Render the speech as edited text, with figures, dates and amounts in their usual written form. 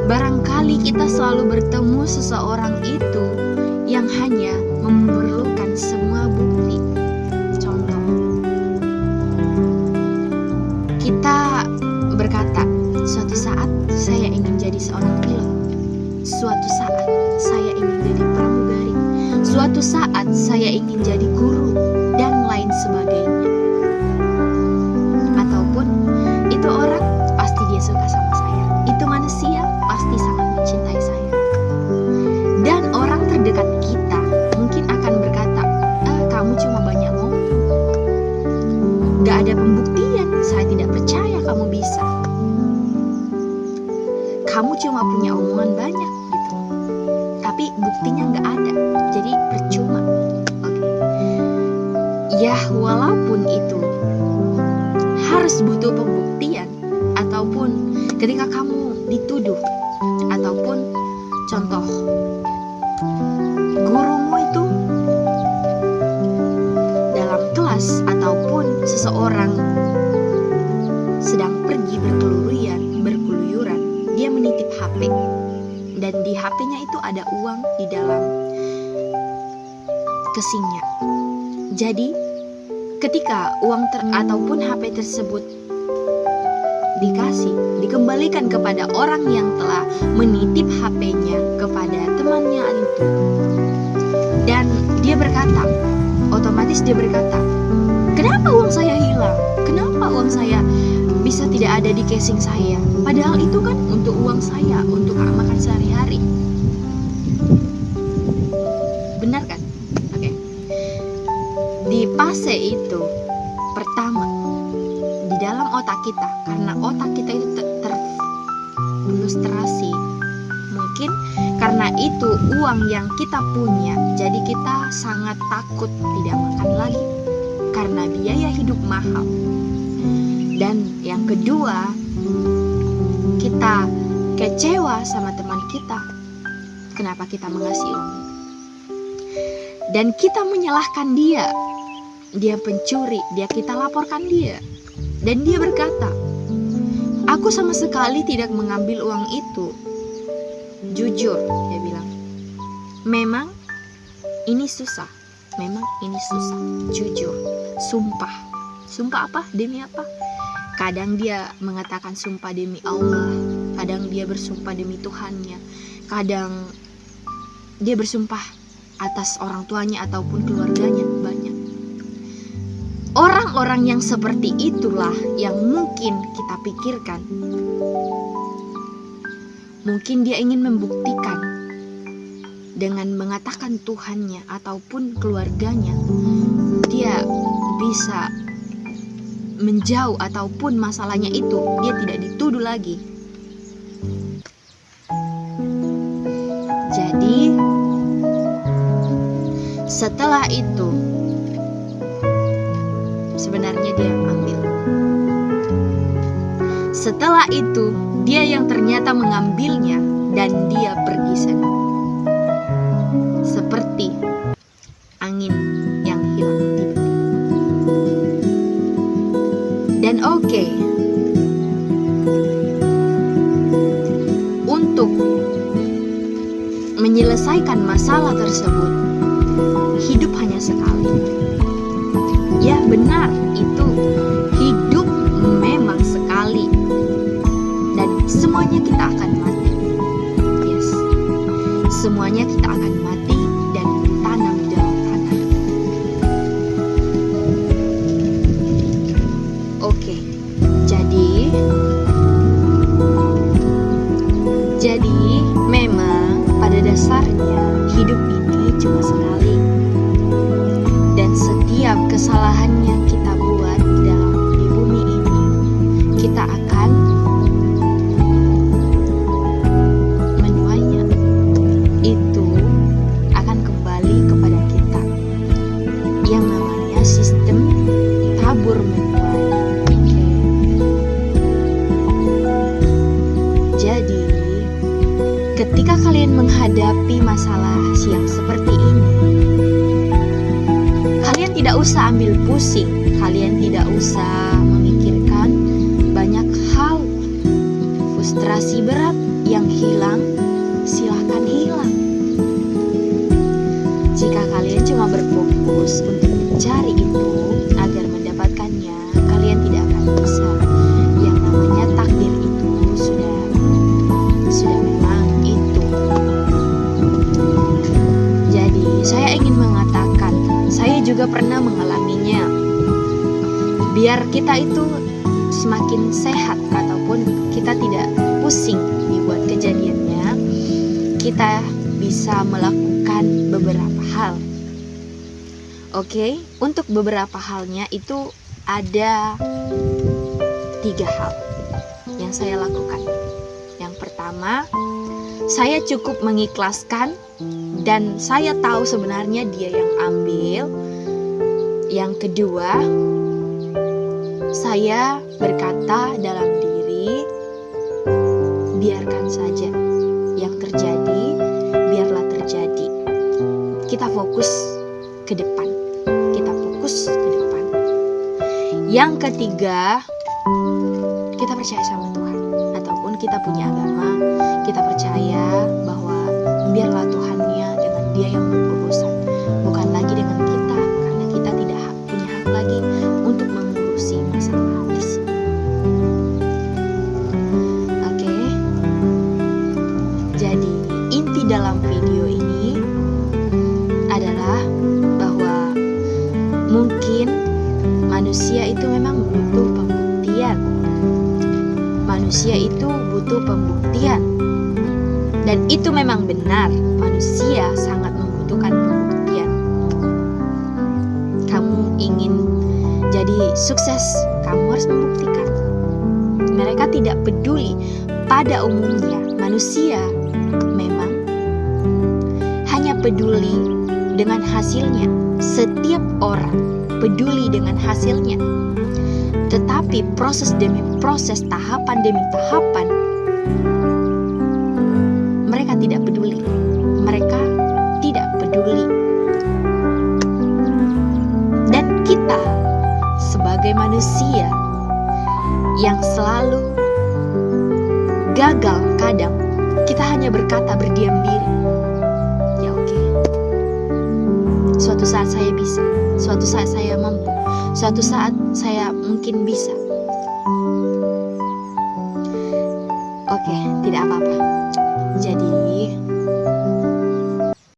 Barangkali kita selalu bertemu seseorang itu yang hanya memerlukan semua bukti. Contoh, kita berkata, suatu saat saya ingin jadi seorang pilot, suatu saat saya ingin jadi pramugari, suatu saat saya ingin jadi guru, dan lain sebagainya. Ataupun itu orang pasti dia suka sama saya, itu manusia pasti sangat mencintai saya. Dan orang terdekat kita mungkin akan berkata, kamu cuma banyak ngomong, gak ada pembuktian, saya tidak percaya kamu bisa, kamu cuma punya omongan banyak gitu, tapi buktinya gak ada, jadi percuma. Oke. Ya walaupun itu harus butuh pembuktian, ataupun ketika kamu dituduh, ataupun contoh gurumu itu dalam kelas, ataupun seseorang sedang pergi berkeluyuran, dia menitip HP, dan di HP-nya itu ada uang di dalam casingnya. Jadi ketika uang ataupun HP tersebut dikembalikan kepada orang yang telah menitip HP-nya kepada temannya itu, dan dia berkata, otomatis dia berkata, kenapa uang saya hilang? Kenapa uang saya bisa tidak ada di casing saya? Padahal itu kan untuk uang saya, untuk makan sehari-hari. Benar kan? Oke. Di fase itu, pertama, di dalam otak kita, karena otak kita itu terfrustrasi, mungkin karena itu uang yang kita punya, jadi kita sangat takut tidak makan lagi karena biaya hidup mahal. Dan yang kedua, kita kecewa sama teman kita, kenapa kita mengasih uang, dan kita menyalahkan dia pencuri, kita laporkan dia, dan dia berkata, aku sama sekali tidak mengambil uang itu. Jujur, dia bilang, memang ini susah, jujur, sumpah apa, demi apa. Kadang dia mengatakan sumpah demi Allah, kadang dia bersumpah demi Tuhannya, kadang dia bersumpah atas orang tuanya ataupun keluarganya. Banyak orang-orang yang seperti itulah yang mungkin kita pikirkan, mungkin dia ingin membuktikan dengan mengatakan Tuhannya ataupun keluarganya, dia bisa menjauh, ataupun masalahnya itu dia tidak dituduh lagi. Jadi setelah itu sebenarnya dia ambil. Setelah itu dia yang ternyata mengambilnya, dan dia pergi sana seperti angin yang hilang tiba-tiba. Dan oke, untuk menyelesaikan masalah tersebut, hidup hanya sekali. Ya benar, itu hidup memang sekali, dan semuanya kita akan mati. Yes, semuanya kita akan mati dan ditanam di dalam tanah. Oke, jadi memang pada dasarnya hidup ini cuma sekali, dan setiap kesalahan yang kita buat di bumi ini, kita akan menuainya. Itu akan kembali kepada kita, yang namanya sistem tabur menuai. Jadi ketika kalian menghadapi masalah yang seperti ini, kalian tidak usah ambil pusing, kalian tidak usah memikirkan banyak hal, frustrasi berat yang hilang, silahkan hilang. Jika kalian cuma berfokus untuk mencari itu agar mendapatkannya, kalian tidak akan bisa. Yang namanya takdir itu sudah memang itu. Jadi saya ingin mengatakan, saya juga pernah mengalaminya. Biar kita itu semakin sehat ataupun kita tidak pusing dibuat kejadiannya, kita bisa melakukan beberapa hal. Oke, untuk beberapa halnya itu ada 3 hal yang saya lakukan. Yang pertama, saya cukup mengikhlaskan dan saya tahu sebenarnya dia yang ambil. Yang kedua, saya berkata dalam diri, biarkan saja yang terjadi, biarlah terjadi. Kita fokus ke depan. Kita fokus ke depan. Yang ketiga, kita percaya sama Tuhan. Ataupun kita punya agama, kita percaya bahwa biarlah Tuhannya dengan dia yang berurusan. Bukan lagi dengan kita, karena kita tidak punya hak lagi untuk mengurusi masalah tersebut. Oke. Jadi inti dalam video ini adalah bahwa mungkin manusia itu memang butuh pembuktian. Manusia itu butuh pembuktian. Dan itu memang benar, manusia sangat membutuhkan pembuktian. Kamu ingin jadi sukses, kamu harus membuktikan. Mereka tidak peduli. Pada umumnya, manusia memang hanya peduli dengan hasilnya. Setiap orang peduli dengan hasilnya. Tetapi proses demi proses, tahapan demi tahapan, mereka tidak peduli. Mereka tidak peduli. Dan kita sebagai manusia yang selalu gagal kadang, kita hanya berkata berdiam diri. Ya oke. Suatu saat saya bisa, suatu saat saya mampu, suatu saat saya mungkin bisa. Oke, tidak apa-apa. Jadi